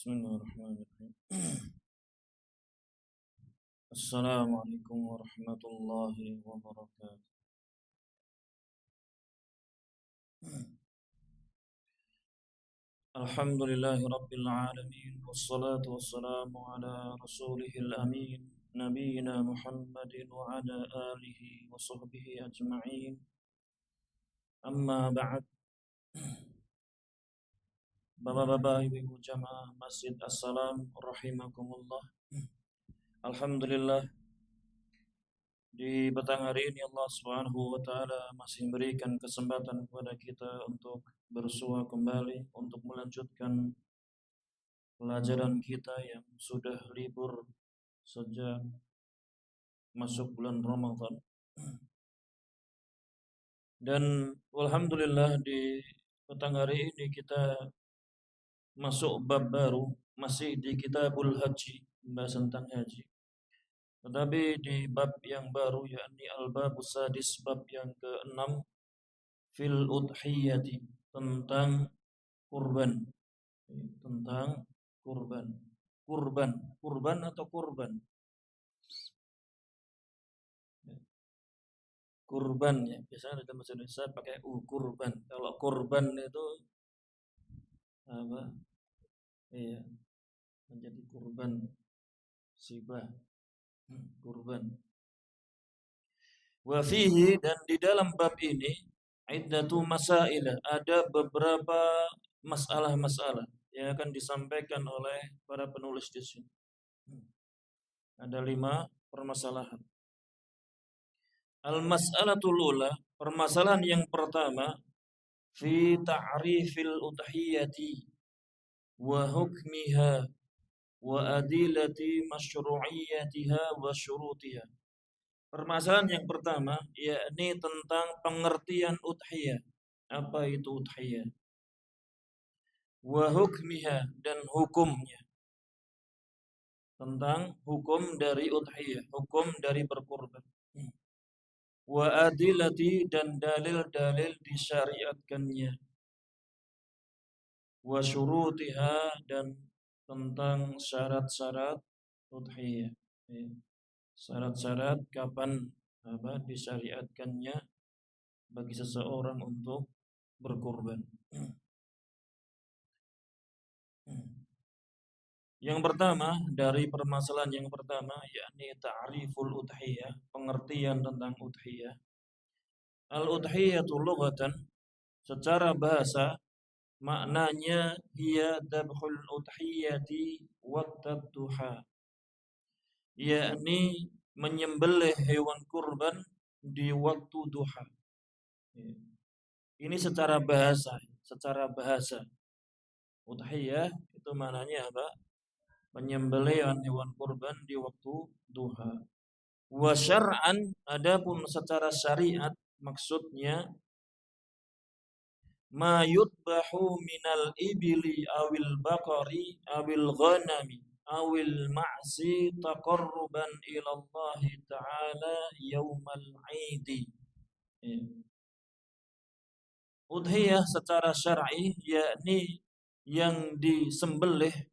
Bismillahirrahmanirrahim. Assalamualaikum warahmatullahi wabarakatuh. Alhamdulillahi rabbil alamin. Wassalatu wassalamu ala rasulihil amin. Nabiyyina Muhammadin wa ala alihi wa sahbihi ajma'in. Amma ba'd. Bapak-bapak, ibu-ibu jamaah Masjid As-Salam rahimakumullah. Alhamdulillah, di petang hari ini Allah Subhanahu wa taala masih memberikan kesempatan kepada kita untuk bersua kembali untuk melanjutkan pelajaran kita yang sudah libur sejak masuk bulan Ramadan. Dan alhamdulillah di petang hari ini kita masuk bab baru, masih di Kitabul Haji, membahas tentang haji. Tetapi di bab yang baru, yakni al-babus sadis, bab yang ke-6, fil udhiyati, tentang kurban. Tentang kurban. Kurban atau kurban? Kurban ya, biasanya dalam bahasa Indonesia pakai kurban. Kalau kurban itu apa? Iya, menjadi kurban sibah. Kurban. Wa fihi, dan di dalam bab ini iddatu masailah, ada beberapa masalah-masalah yang akan disampaikan oleh para penulis di sini. Ada 5 permasalahan. Al-mas'alatul ula, permasalahan yang pertama, fi ta'rifil udhiyati wa hukmiha wa adilati masyru'iyatiha wa syurutiha. Permasalahan yang pertama yakni tentang pengertian udhiyah. Apa itu udhiyah? Wa hukmiha, dan hukumnya. Tentang hukum dari udhiyah, hukum dari berkurban. Wa adilati, dan dalil-dalil disyariatkannya. Wa syurutiha, dan tentang syarat-syarat udhiyah. Syarat-syarat kapan disyariatkannya bagi seseorang untuk berkurban. Yang pertama, dari permasalahan yang pertama yakni ta'riful udhiyah, pengertian tentang udhiyah. Al-udhiyatu lughatan, secara bahasa maknanya hiya dabhul udhiyati waqtat duha, yakni menyembelih hewan kurban di waktu duha. Ini secara bahasa. Udhiyah itu maknanya apa? Menyembelih hewan kurban di waktu duha. Wa syar'an, adapun secara syariat maksudnya ma yudbahu minal ibli awil baqari awil ghanami awil ma'si taqarruban ila Allah ta'ala yaumal 'idi. Udhiyah secara syar'i yakni yang disembelih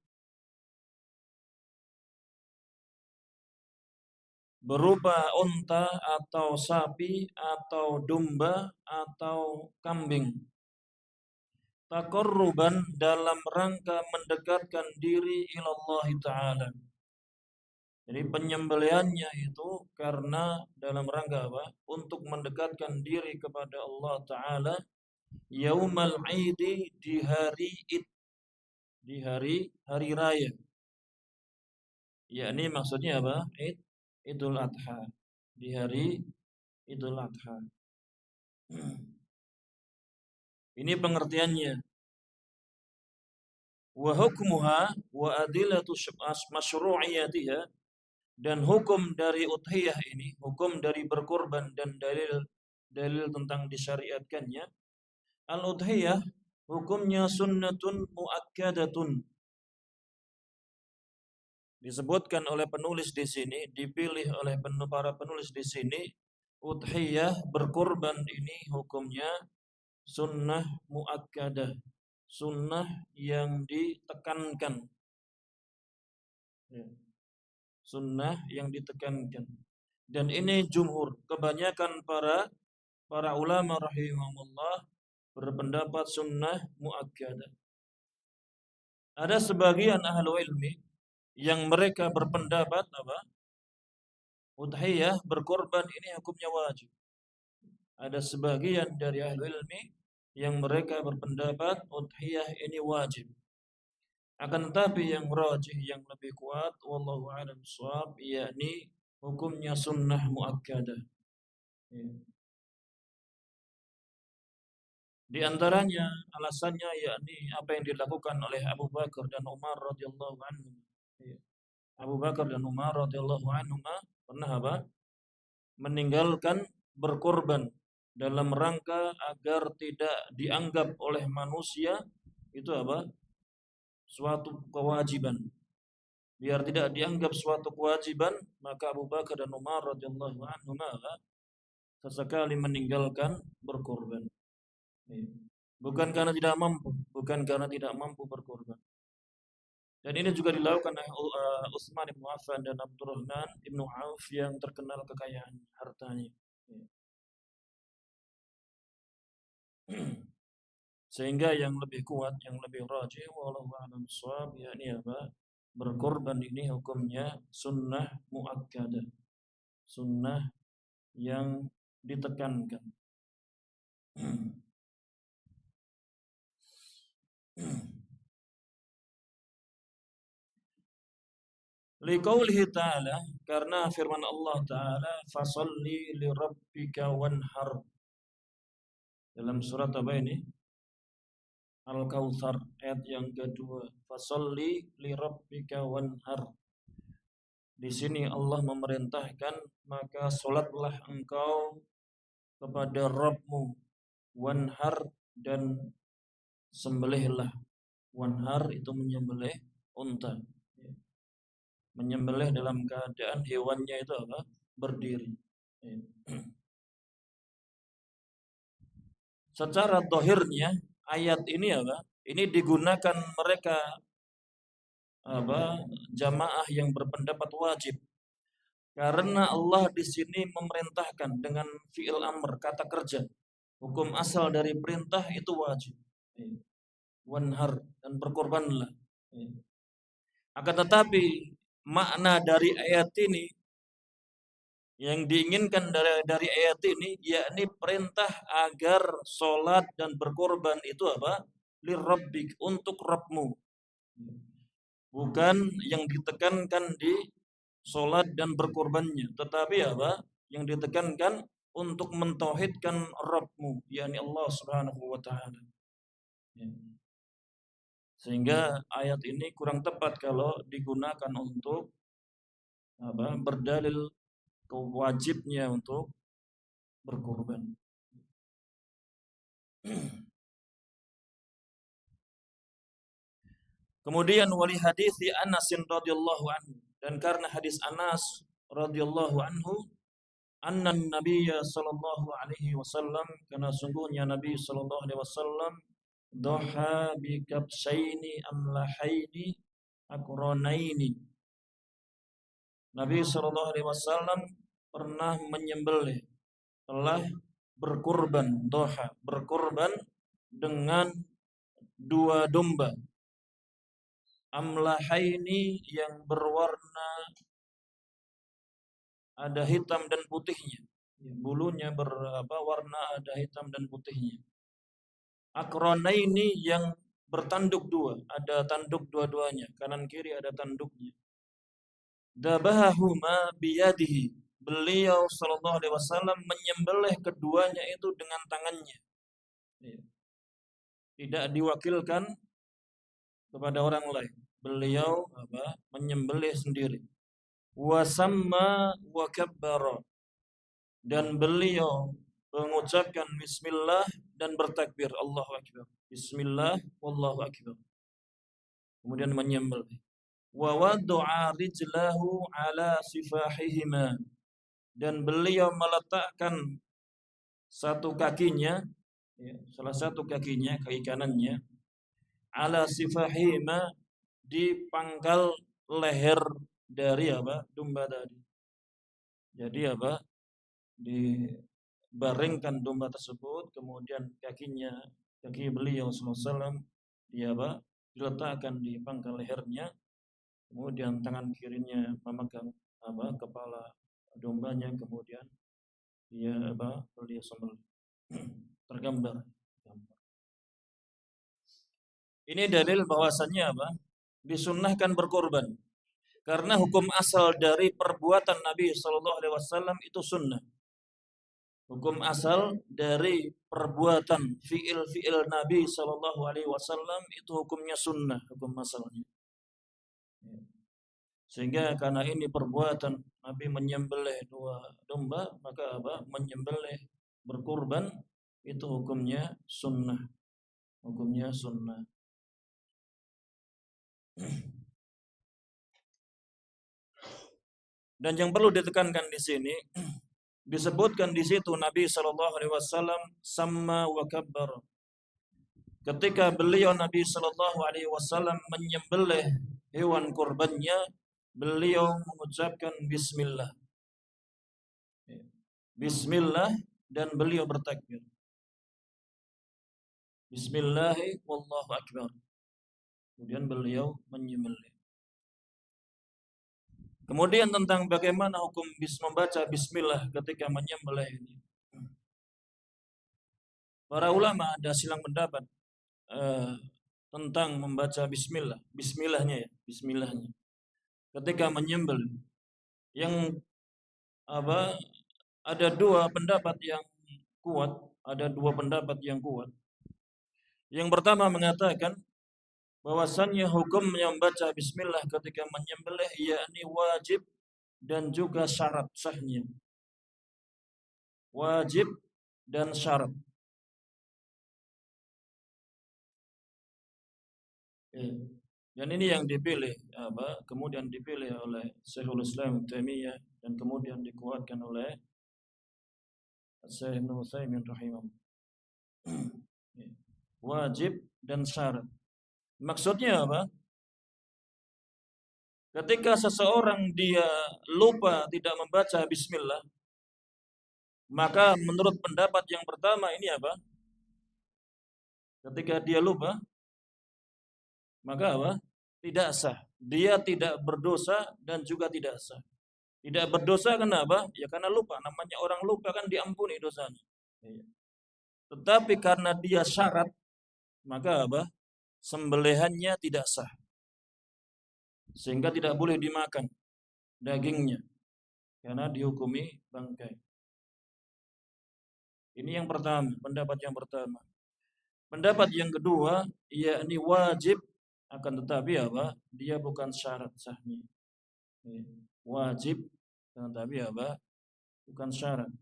berupa unta atau sapi atau domba atau kambing. Taqarruban, dalam rangka mendekatkan diri ila Allah Ta'ala. Jadi penyembelihannya itu karena dalam rangka apa? Untuk mendekatkan diri kepada Allah Ta'ala yaumal 'idi, di hari Id, di hari raya. Yakni maksudnya apa? Idul Adha, di hari Idul Adha. Ini pengertiannya. Wa hukmuha wa adilatu masyru'iyatiha, dan hukum dari udhiyah ini, hukum dari berkorban dan dalil tentang disyariatkannya. Al-udhiyah hukumnya sunnatun muakkadatun. Disebutkan oleh penulis di sini, dipilih oleh para penulis di sini, udhiyah berkorban ini hukumnya sunnah muakkadah, sunnah yang ditekankan, Ya. Sunnah yang ditekankan. Dan ini jumhur, kebanyakan para ulama rahimahumullah berpendapat sunnah muakkadah. Ada sebagian ahlu ilmi yang mereka berpendapat apa? Udhiyah berkorban ini hukumnya wajib. Ada sebagian dari ahlu ilmi yang mereka berpendapat udhiyah ini wajib. Akan tetapi yang rajih, yang lebih kuat, wallahu a'lam bishawab, yakni hukumnya sunnah muakkadah. Ya. Di antaranya alasannya yakni apa yang dilakukan oleh Abu Bakar dan Umar radhiyallahu anhum. Ya. Abu Bakar dan Umar radhiyallahu anhum pernah apa? Meninggalkan berkorban dalam rangka agar tidak dianggap oleh manusia itu apa? Suatu kewajiban. Biar tidak dianggap suatu kewajiban, maka Abu Bakar dan Umar radhiyallahu anhum sesekali meninggalkan berkorban. Bukan karena tidak mampu, bukan karena tidak mampu berkorban. Dan ini juga dilakukan oleh Utsman bin Affan dan Abdurrahman bin Auf yang terkenal kekayaan hartanya. Sehingga yang lebih kuat, yang lebih rajih, wallahu a'lam bishawab, yakni apa? Berkorban ini hukumnya sunnah muakkadah, sunnah yang ditekankan. Liqaulihi ta'ala, karena firman Allah Ta'ala, fasalli li rabbika wanhar. Dalam surat apa ini? Al-Kautsar ayat yang kedua. Fasalli li rabbika wanhar. Di sini Allah memerintahkan, maka salatlah engkau kepada Rabbmu, wanhar, dan sembelihlah. Wanhar itu menyembelih unta. Menyembelih dalam keadaan hewannya itu apa? Berdiri. Secara dohirnya ayat ini apa? Ini digunakan mereka apa? Jamaah yang berpendapat wajib. Karena Allah di sini memerintahkan dengan fi'il amr, kata kerja. Hukum asal dari perintah itu wajib. Wanhar, dan berkorbanlah. Akan tetapi makna dari ayat ini, yang diinginkan dari ayat ini, yakni perintah agar sholat dan berkorban itu apa? Lirabbik, untuk Rabbmu. Bukan yang ditekankan di sholat dan berkorbannya, tetapi apa? Yang ditekankan untuk mentauhidkan Rabbmu, yakni Allah Subhanahu wa taala. Sehingga ayat ini kurang tepat kalau digunakan untuk apa? Berdalil kewajibnya untuk berkorban. Kemudian wali hadis Anas radhiyallahu anhu, dan karena hadis Anas radhiyallahu anhu, anna Nabiyya sallallahu alaihi wasallam, karena sungguhnya Nabi sallallahu alaihi wasallam doha bi kabsaini amlahaini akranaini. Nabi sallallahu alaihi wasallam pernah menyembelih, telah berkurban, doha, berkurban dengan dua domba amlahaini yang berwarna ada hitam dan putihnya. Bulunya warna ada hitam dan putihnya. Akranaini yang bertanduk dua, ada tanduk dua-duanya, kanan kiri ada tanduknya. Dabahahuma biyadihi. Beliau sallallahu alaihi wasallam menyembelih keduanya itu dengan tangannya. Tidak diwakilkan kepada orang lain. Beliau menyembelih sendiri. Wasamma wa kabbara, dan beliau mengucapkan bismillah dan bertakbir, Allahu akbar. Bismillah wallahu akbar. Kemudian menyembelih. Wa wada'a rijlahu ala sifahihima, dan beliau meletakkan satu kakinya, salah satu kakinya, kaki kanannya, ala sifahihima, di pangkal leher dari domba tadi. Jadi dibaringkan domba tersebut, kemudian kaki beliau SAW diletakkan di pangkal lehernya, kemudian tangan kirinya memegang kepala dombanya, kemudian beliau sembelih. Tergambar. Ini dalil bahwasannya disunnahkan berkorban. Karena hukum asal dari perbuatan Nabi Shallallahu Alaihi Wasallam itu sunnah. Hukum asal dari perbuatan fiil Nabi Shallallahu Alaihi Wasallam itu hukumnya sunnah, hukum asalnya. Sehingga karena ini perbuatan Nabi menyembelih 2 domba, maka menyembelih berkurban itu hukumnya sunnah. Hukumnya sunnah. Dan yang perlu ditekankan di sini, disebutkan di situ Nabi Shallallahu Alaihi Wasallam sama wa kabbar. Ketika beliau Nabi Shallallahu Alaihi Wasallam menyembelih hewan kurbannya, beliau mengucapkan Bismillah, Bismillah, dan beliau bertakbir. Bismillahi wallahu akbar. Kemudian beliau menyembelih. Kemudian tentang bagaimana hukum membaca bismillah ketika menyembelih ini. Para ulama ada silang pendapat tentang membaca bismillahnya. Ketika menyembelih. Yang ada 2 pendapat yang kuat, Yang pertama mengatakan bahwasannya hukum yang membaca bismillah ketika menyembelih yakni wajib dan juga syarat sahnya. Wajib dan syarat. Dan ini yang dipilih kemudian dipilih oleh Syekhul Islam Taimiyah dan kemudian dikuatkan oleh Syekh Ibnu Utsaimin rahimahullah. Wajib dan syarat. Maksudnya apa? Ketika seseorang dia lupa tidak membaca bismillah, maka menurut pendapat yang pertama ini ketika dia lupa, maka tidak sah. Dia tidak berdosa dan juga tidak sah. Tidak berdosa kenapa? Ya karena lupa. Namanya orang lupa kan diampuni dosanya. Tetapi karena dia syarat, maka sembelihannya tidak sah. Sehingga tidak boleh dimakan dagingnya. Karena dihukumi bangkai. Ini yang pertama, pendapat yang pertama. Pendapat yang kedua, yakni wajib, akan tetapi dia bukan syarat sahnya. Wajib, akan tetapi bukan syarat.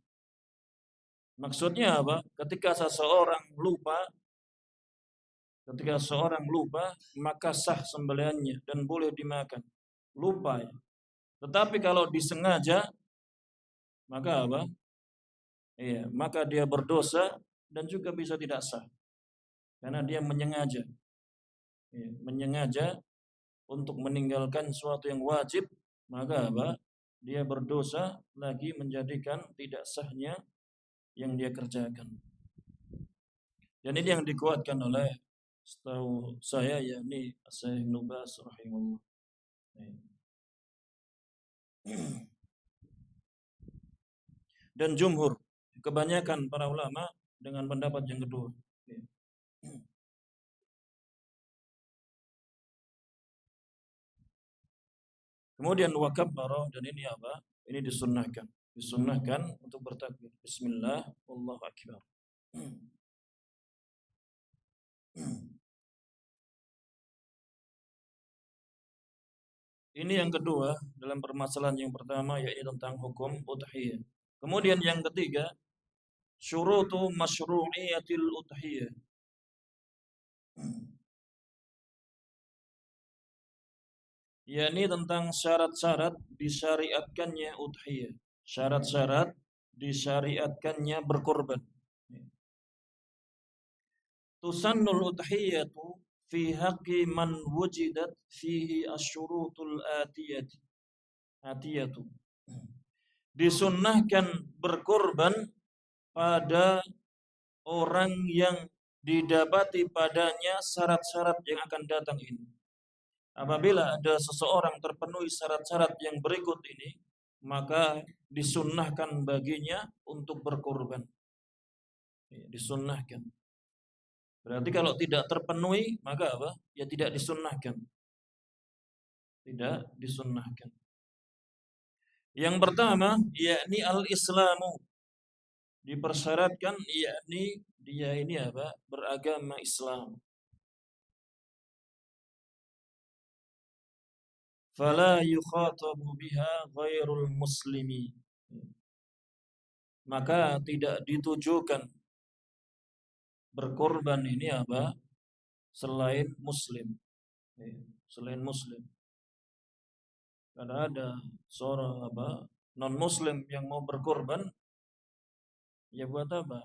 Maksudnya ketika seseorang lupa, maka sah sembelihannya dan boleh dimakan. Lupa ya. Tetapi kalau disengaja, maka maka dia berdosa dan juga bisa tidak sah. Karena dia menyengaja. Menyengaja untuk meninggalkan sesuatu yang wajib, maka dia berdosa lagi menjadikan tidak sahnya yang dia kerjakan. Dan ini yang dikuatkan oleh setahu saya yakni Syekh Ibnu Baz rahimahullah. Dan jumhur, kebanyakan para ulama dengan pendapat yang kedua. Kemudian wakabbara, dan ini Ini disunnahkan untuk bertakbir. Bismillah, Allahu akbar. Ini yang kedua dalam permasalahan yang pertama, yaitu tentang hukum udhiyah. Kemudian yang ketiga, syurutu masyru'iyatil udhiyah. Yakni tentang syarat-syarat disyariatkannya udhiyah. Syarat-syarat disyariatkannya berkorban. Tusannul udhiyatu fi haqqi man wujidat fihi asyurutul atiyatu. Disunnahkan berkorban pada orang yang didapati padanya syarat-syarat yang akan datang ini. Apabila ada seseorang terpenuhi syarat-syarat yang berikut ini, maka disunnahkan baginya untuk berkorban. Disunnahkan. Berarti kalau tidak terpenuhi, maka apa? Ya tidak disunnahkan. Tidak disunnahkan. Yang pertama, yakni al-Islamu. Dipersyaratkan yakni dia ini apa? Beragama Islam. Fala yukhatabu biha ghairul muslimi. Maka tidak ditujukan berkorban ini apa? Selain muslim. Selain muslim. Karena ada seorang apa? Non muslim yang mau berkorban, ya buat apa?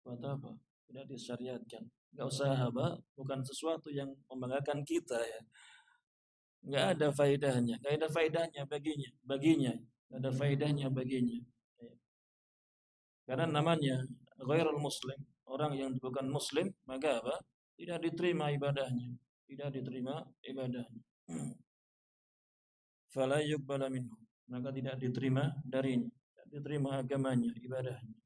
Buat apa? Tidak disyariatkan. Enggak usah apa? Bukan sesuatu yang membanggakan kita ya. Enggak ada faedahnya. Enggak ada faedahnya baginya. Enggak ada faedahnya baginya. Karena namanya ghairul muslim, orang yang bukan muslim, maka apa? Tidak diterima ibadahnya. Tidak diterima ibadahnya. Fala yuqbala minhu. Maka tidak diterima darinya. Tidak diterima agamanya, ibadahnya.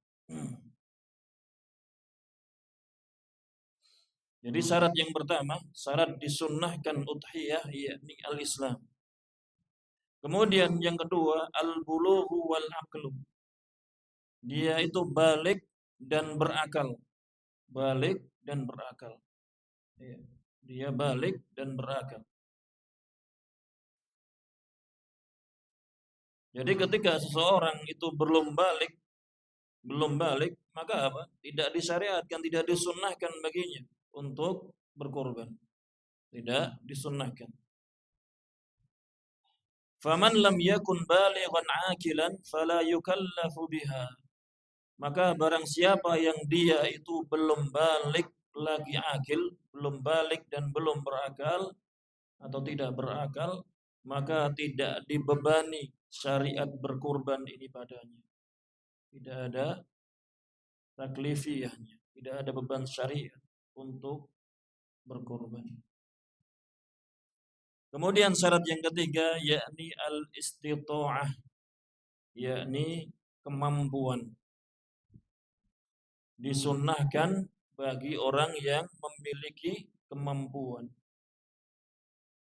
Jadi syarat yang pertama, syarat disunnahkan udhiyah yakni al-Islam. Kemudian yang kedua, al-bulughu wal aqlu. Dia itu balik dan berakal. Balik dan berakal. Dia balik dan berakal. Jadi ketika seseorang itu belum balik, maka apa? Tidak disyariatkan, tidak disunnahkan baginya untuk berkorban. Tidak disunnahkan. Faman lam yakun balighan aqilan fala yukallafu biha. Maka barang siapa yang dia itu belum balik lagi akil, belum balik dan belum berakal atau tidak berakal, maka tidak dibebani syariat berkorban ini padanya. Tidak ada taklifiyahnya, tidak ada beban syariat untuk berkorban. Kemudian syarat yang ketiga yakni al-istita'ah, yakni kemampuan. Disunnahkan bagi orang yang memiliki kemampuan.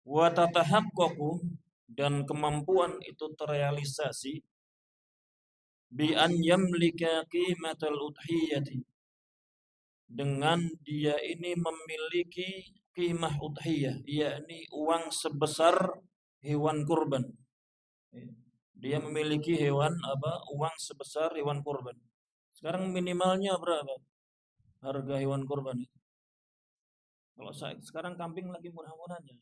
Wa tatahaqqaqu, dan kemampuan itu terrealisasi bi an yamlika qimatal udhiyati, dengan dia ini memiliki qimah udhiyah, yakni uang sebesar hewan kurban. Dia memiliki uang sebesar hewan kurban. Sekarang minimalnya berapa harga hewan kurban itu? Kalau sekarang kambing lagi murah-murahnya.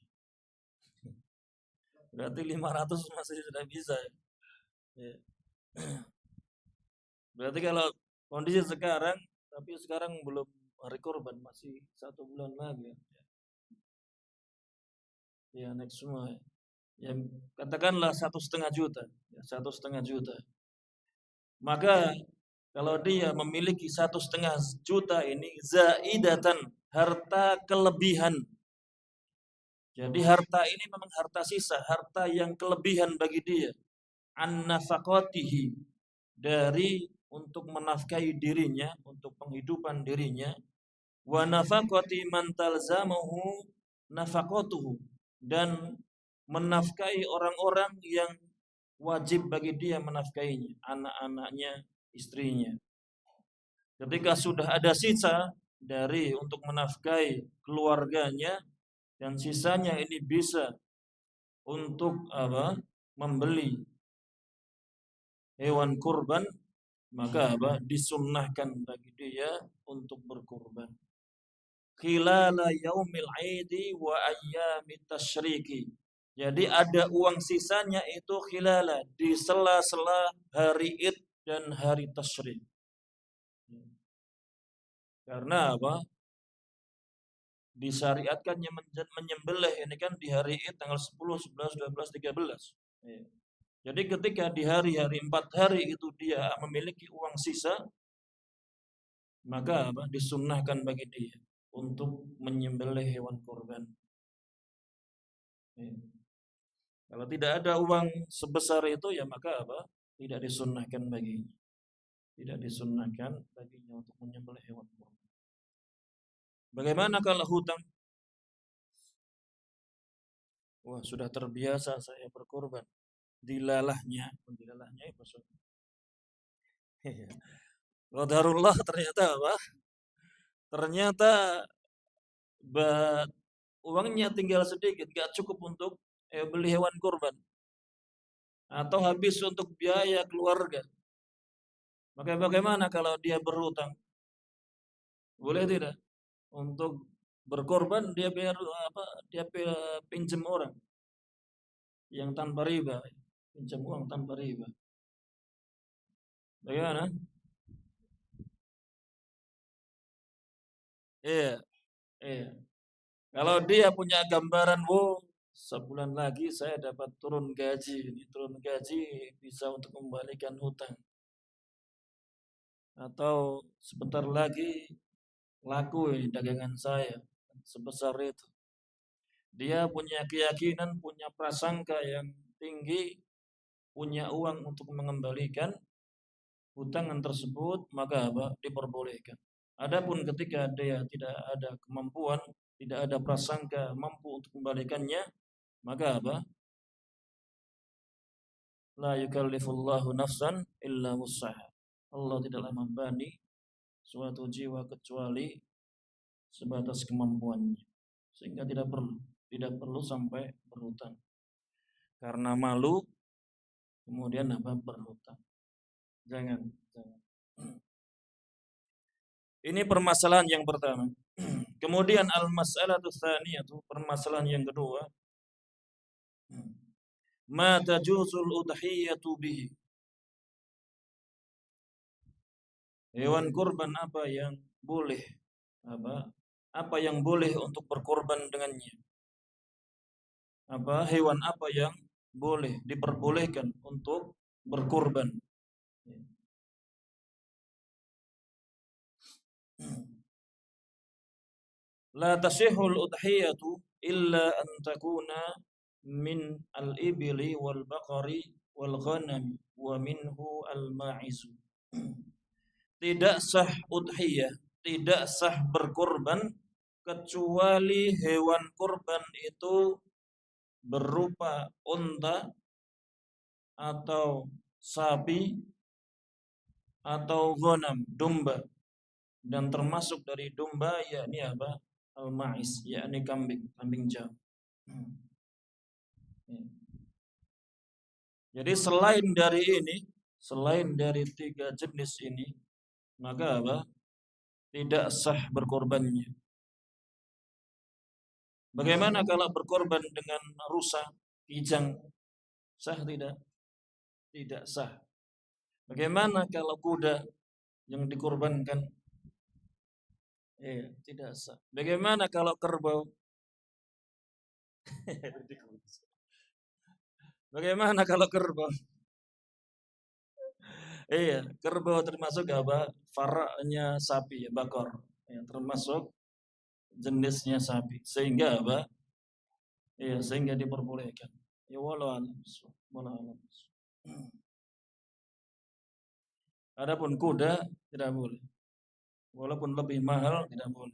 Berarti 500 masih sudah bisa. Ya. Berarti kalau kondisi sekarang, tapi sekarang belum hari kurban, masih 1 bulan lagi. Ya naik semua. Ya, katakanlah 1,5 juta. Ya, 1,5 juta. Maka kalau dia memiliki 1,5 juta ini zaidatan, harta kelebihan. Jadi harta ini memang harta sisa, harta yang kelebihan bagi dia. An nafaqatihi, dari untuk menafkahi dirinya, untuk penghidupan dirinya. Wa nafaqati man talzamuhu nafaqatuhu, dan menafkahi orang-orang yang wajib bagi dia menafkahinya, anak-anaknya, istrinya. Ketika sudah ada sisa dari untuk menafkahi keluarganya, dan sisanya ini bisa untuk apa? Membeli hewan kurban, maka apa? Disunnahkan bagi dia untuk berkurban. Khilala yaumil aidi wa ayyamit tasyriki. Jadi ada uang sisanya itu khilala, di sela-sela hari Id dan hari tasyrik. Karena apa? disyariatkannya menyembelih ini kan di hari Id tanggal 10, 11, 12, 13. Ya. Jadi ketika di hari-hari 4 hari itu dia memiliki uang sisa, maka disunnahkan bagi dia untuk menyembelih hewan kurban. Ya. Kalau tidak ada uang sebesar itu ya maka tidak disunnahkan baginya. Tidak disunnahkan baginya untuk menyembelih hewan kurban. Bagaimana kalau hutang? Wah, sudah terbiasa saya berkorban. Dilalahnya ya maksudnya. Qadarullah ternyata Ternyata uangnya tinggal sedikit, gak cukup untuk beli hewan kurban. Atau habis untuk biaya keluarga. Maka bagaimana kalau dia berhutang? Boleh tidak? Untuk berkorban dia biar dia pinjam orang yang tanpa riba, pinjam uang tanpa riba. Bagaimana? Iya, iya. Kalau dia punya gambaran, sebulan lagi saya dapat turun gaji, ini turun gaji bisa untuk kembalikan hutang. Atau sebentar lagi laku ini dagangan saya sebesar itu. Dia punya keyakinan, punya prasangka yang tinggi, punya uang untuk mengembalikan hutangan tersebut, maka diperbolehkan. Adapun ketika dia tidak ada kemampuan, tidak ada prasangka mampu untuk kembalikannya, maka La yukallifullahu nafsan illa wus'aha. Allah tidaklah membebani suatu jiwa kecuali sebatas kemampuannya. Sehingga tidak perlu sampai berhutang. Karena malu kemudian berhutang. Jangan. Ini permasalahan yang pertama. Kemudian al-mas'alatu tsaniyatu, permasalahan yang kedua. Ma tajuzul udhiyatu bihi. Hewan kurban apa yang boleh apa yang boleh untuk berkorban dengannya? Hewan apa yang boleh diperbolehkan untuk berkorban? La tasihul udhiyatu illa an takuna min al-ibli wal baqari wal ghanami wa minhu al-ma'izu. Tidak sah udhiyah, tidak sah berkorban kecuali hewan kurban itu berupa unta atau sapi atau ghanam, domba. Dan termasuk dari domba yakni al-ma'iz, yakni kambing jam. Jadi selain dari 3 jenis ini, maka tidak sah berkorbannya. Bagaimana kalau berkorban dengan rusa, kijang? Sah tidak? Tidak sah. Bagaimana kalau kuda yang dikorbankan? Tidak sah. Bagaimana kalau kerbau? Bagaimana kalau kerbau? Kerbau termasuk faraknya sapi, bakor. Termasuk jenisnya sapi. Sehingga sehingga diperbolehkan. Ya wallahu a'lam. Adapun kuda tidak boleh. Walaupun lebih mahal tidak boleh.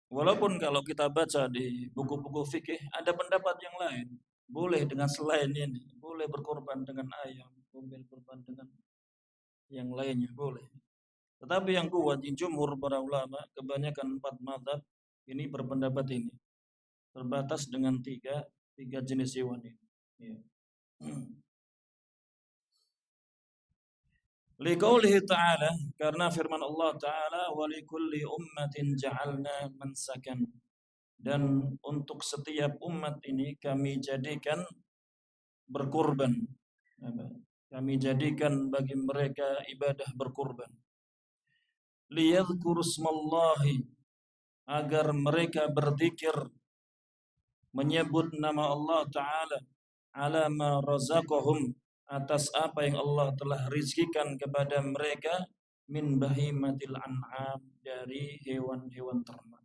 Walaupun kalau kita baca di buku-buku fikih ada pendapat yang lain. Boleh dengan selain ini, boleh berkorban dengan ayam, boleh berkorban dengan yang lainnya, boleh. Tetapi yang kuat di jumhur para ulama, kebanyakan 4 mazhab ini berpendapat ini. Terbatas dengan tiga jenis hewan ini. Ya. Liqaulihi ta'ala, karena firman Allah Ta'ala, wa likulli ummatin ja'alna mansakan. Dan untuk setiap umat ini kami jadikan berkorban. Kami jadikan bagi mereka ibadah berkurban. Liyadhkuru smallahi, agar mereka berzikir menyebut nama Allah Ta'ala ala ma razaqahum, atas apa yang Allah telah rizkikan kepada mereka min bahimatil an'am, dari hewan-hewan ternak.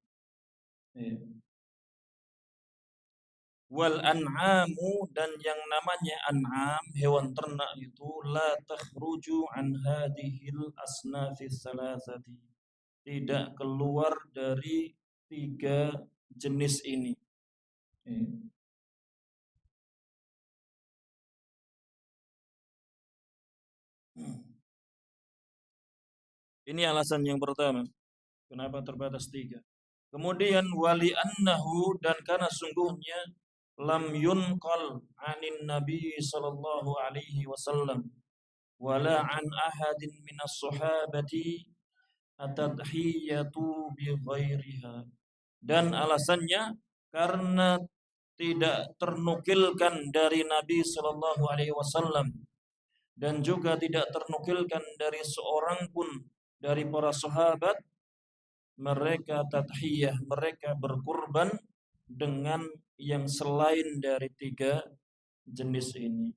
Wal an'amu, dan yang namanya an'am, hewan ternak itu la takhruju an hadhil asnafis salasati, tidak keluar dari 3 jenis ini. Ini alasan yang pertama, kenapa terbatas 3. Kemudian wali annahu, dan karena sungguhnya lam yunqal anin nabi sallallahu alaihi wasallam wala an ahadin minas sahabati atadhiyatu bi ghairiha. Dan alasannya karena tidak ternukilkan dari Nabi sallallahu alaihi wasallam dan juga tidak ternukilkan dari seorang pun dari para sahabat mereka tadhiyah, mereka berkurban dengan yang selain dari 3 jenis ini.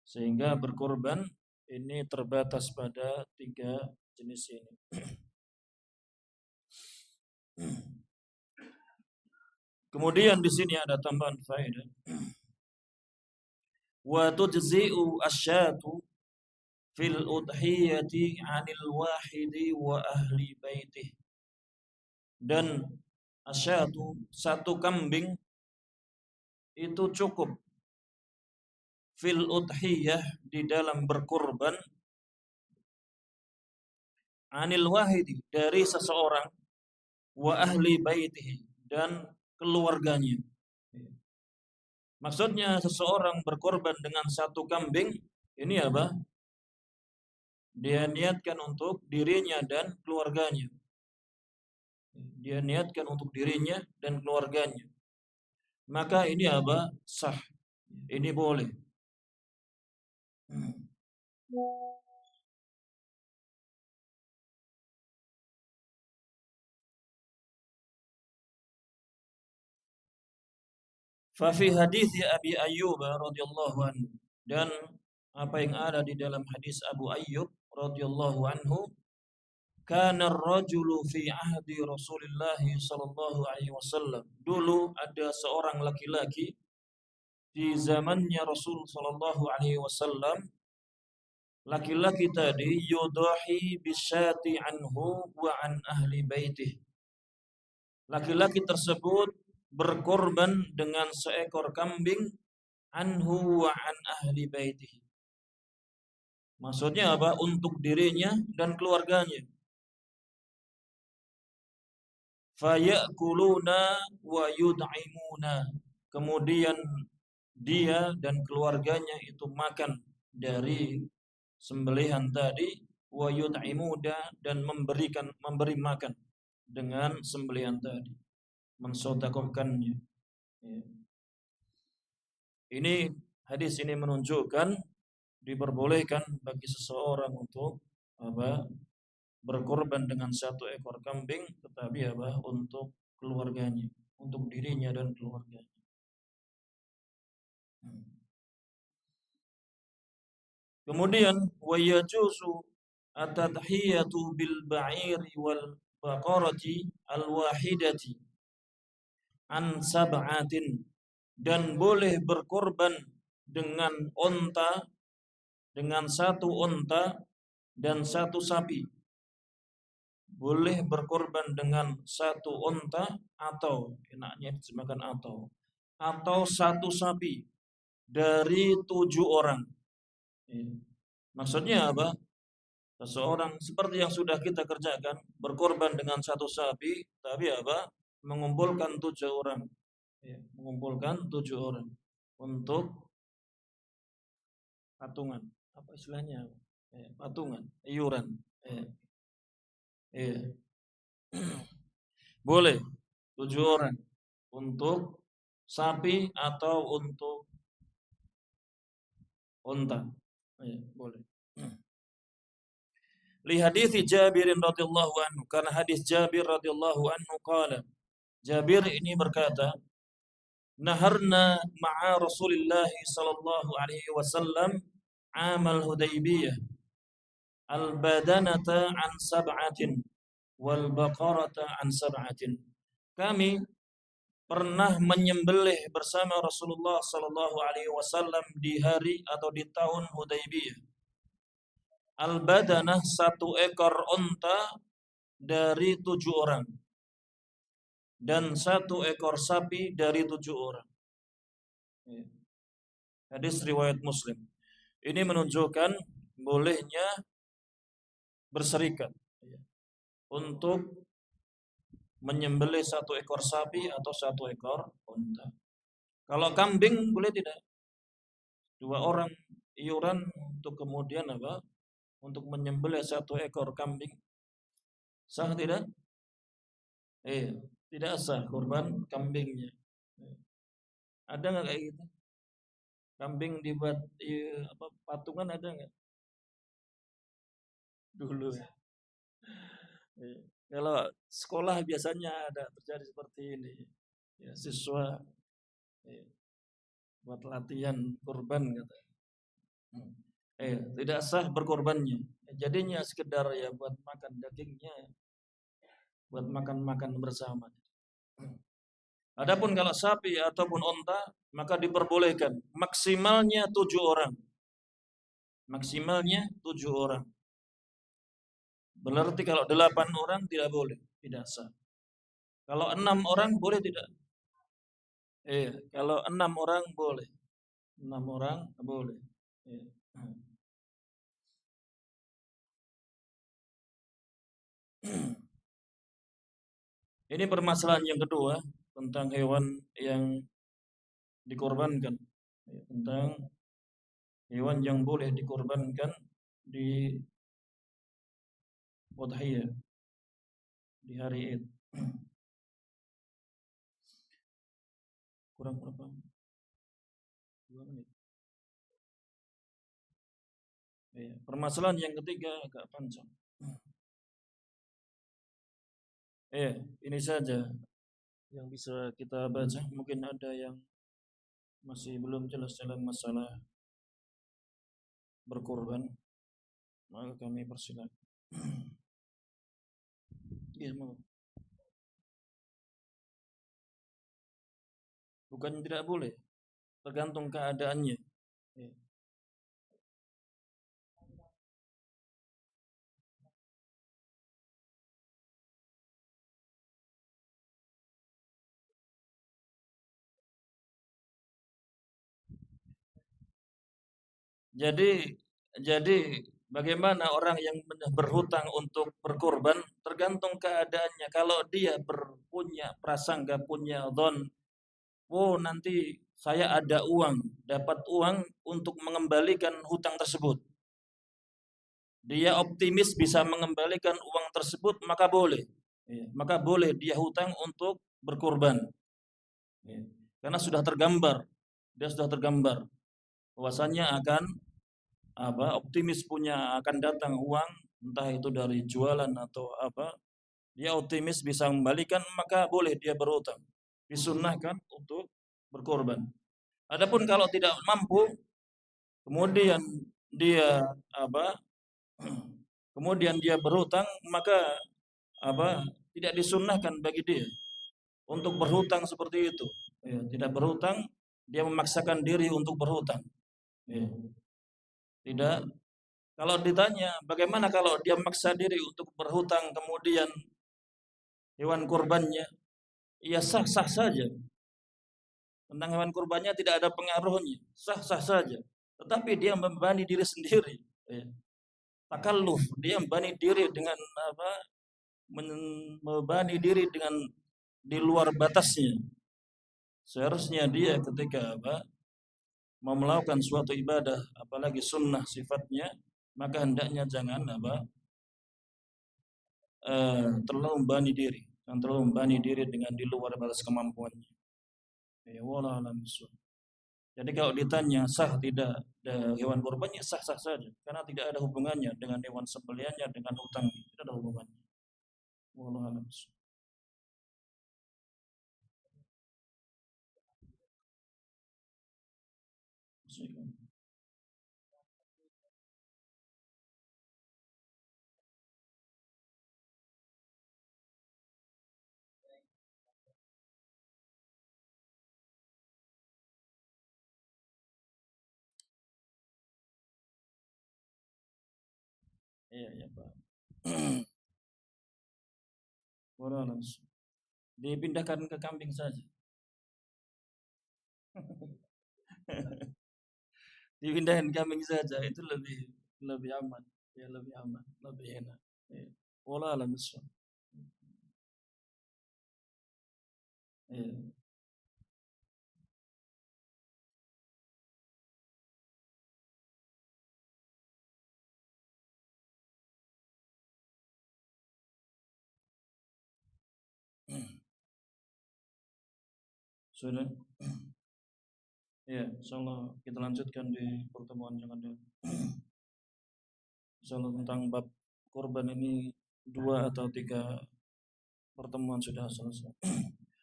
Sehingga berkurban ini terbatas pada 3 jenis ini. Kemudian di sini ada tambahan faedah. Wa tujzi'u asyatu fil udhiyati 'anil wahidi wa ahli baitih. Dan asyatu, satu kambing itu cukup fil udhiyah, di dalam berkurban, 'anil wahidi, dari seseorang, wa ahli baitihi, dan keluarganya. Maksudnya seseorang berkorban dengan satu kambing, ini apa? Dia niatkan untuk dirinya dan keluarganya. Dia niatkan untuk dirinya dan keluarganya. Maka ini apa? Sah. Ini boleh. Fa fi hadits Abi Ayyub radhiyallahu anhu, dan apa yang ada di dalam hadis Abu Ayyub radhiyallahu anhu, kana ar-rajulu fi ahdi Rasulillah sallallahu alaihi wasallam. Dulu ada seorang laki-laki di zamannya Rasul sallallahu alaihi wasallam. Laki-laki tadi yudahi bisyati anhu wa an ahli baitih. Laki-laki tersebut berkorban dengan seekor kambing anhu wa an ahli baitih. Maksudnya apa? Untuk dirinya dan keluarganya. Fayakuluna wa yud'imuna. Kemudian dia dan keluarganya itu makan dari sembelihan tadi, wa yud'imuna, dan memberi makan dengan sembelihan tadi, mensedekahkannya. Ini hadis ini menunjukkan diperbolehkan bagi seseorang untuk apa? Berkorban dengan satu ekor kambing, tetapi apa? Untuk keluarganya, untuk dirinya dan keluarganya. Kemudian wa yajuzu at-tadhiyatu bil ba'iri wal baqarati al-wahidati an sab'atin, dan boleh berkorban dengan onta, dengan satu onta dan satu sapi. Boleh berkorban dengan satu onta, atau enaknya disemakan atau satu sapi dari 7 orang. Maksudnya apa? Seseorang seperti yang sudah kita kerjakan, berkorban dengan satu sapi, tapi apa? Mengumpulkan 7 orang. Mengumpulkan 7 orang untuk patungan. Apa istilahnya? Patungan, iuran. Boleh 7 orang untuk sapi atau untuk unta. Ya, boleh. Li hadits Jabir radhiyallahu anhu, karena hadis Jabir radhiyallahu anhu qala, Jabir ini berkata, naharna ma'a Rasulillah sallallahu alaihi wasallam amal Hudaybiyah al-badanata an sab'atin wal baqarata an sab'atin. Kami pernah menyembelih bersama Rasulullah sallallahu alaihi wasallam di hari atau di tahun Hudaybiyah. Al-badanah, satu ekor unta dari 7 orang, dan satu ekor sapi dari 7 orang. Hadis riwayat Muslim. Ini menunjukkan bolehnya berserikat untuk menyembelih satu ekor sapi atau satu ekor unta. Kalau kambing boleh tidak? 2 orang iuran untuk kemudian apa? Untuk menyembelih satu ekor kambing. Sah tidak? Tidak sah kurban kambingnya. Ada nggak kayak gitu? Kambing dibuat patungan ada nggak? Dulu. Kalau sekolah biasanya ada terjadi seperti ini. Ya, siswa buat latihan kurban kata. Tidak sah berkorbannya. Jadinya sekedar ya buat makan dagingnya, buat makan-makan bersama. Adapun kalau sapi ataupun unta, maka diperbolehkan maksimalnya 7 orang. Maksimalnya 7 orang. Berarti kalau 8 orang tidak boleh, tidak sah. Kalau 6 orang boleh tidak? Kalau 6 orang boleh. 6 orang boleh. Ini permasalahan yang kedua tentang hewan yang dikorbankan, tentang hewan yang boleh dikorbankan di udhiyah, di hari Id. Kurang berapa? 2 menit. Permasalahan yang ketiga agak panjang. Ini saja yang bisa kita baca. Mungkin ada yang masih belum jelas dalam masalah berkorban, maka kami persilakan. Mau. Bukan tidak boleh, tergantung keadaannya. Jadi bagaimana orang yang berhutang untuk berkorban tergantung keadaannya. Kalau dia punya prasangka, punya dhon, nanti saya ada uang, dapat uang untuk mengembalikan hutang tersebut. Dia optimis bisa mengembalikan uang tersebut, maka boleh. Maka boleh dia hutang untuk berkorban. Karena sudah tergambar, dia sudah tergambar bahwasanya akan optimis punya akan datang uang, entah itu dari jualan atau apa, dia optimis bisa membalikan, maka boleh dia berhutang, disunnahkan untuk berkorban. Adapun kalau tidak mampu, kemudian dia berhutang, maka tidak disunnahkan bagi dia untuk berhutang seperti itu. Tidak berhutang, dia memaksakan diri untuk berhutang. Tidak. Kalau ditanya bagaimana kalau dia memaksa diri untuk berhutang kemudian hewan kurbannya, ya sah-sah saja. Tentang hewan kurbannya tidak ada pengaruhnya, sah-sah saja. Tetapi dia membebani diri sendiri. Takalluf, dia membebani diri dengan membebani diri dengan di luar batasnya. Seharusnya dia ketika mau melakukan suatu ibadah, apalagi sunnah sifatnya, maka hendaknya jangan terlalu membebani diri, dengan di luar batas kemampuannya. Jadi kalau ditanya sah tidak hewan kurbannya, sah-sah saja karena tidak ada hubungannya dengan hewan sembelihannya, dengan hutang, tidak ada hubungannya. Wallahu a'lam. Iya, iya, Pak. Wallahu a'lam. Dipindahkan ke kambing saja. Dipindahin kambing saja itu lebih lebih aman, ya lebih aman, lebih enak. Ya. Wallahu a'lam bishawab. Ya. Sudah. Ya, insyaallah kita lanjutkan di pertemuan yang akan datang. Insyaallah tentang bab kurban ini dua atau tiga pertemuan sudah selesai.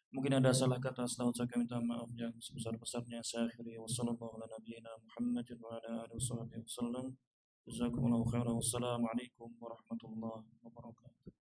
Mungkin ada salah kata, setahu saya kami minta maaf yang sebesar-besarnya. Saya akhiri wasallallahu ala nabiyyina Muhammadin wa ala alihi wasallam. Jazakumullahu khairan. Wassalamualaikum warahmatullahi wabarakatuh.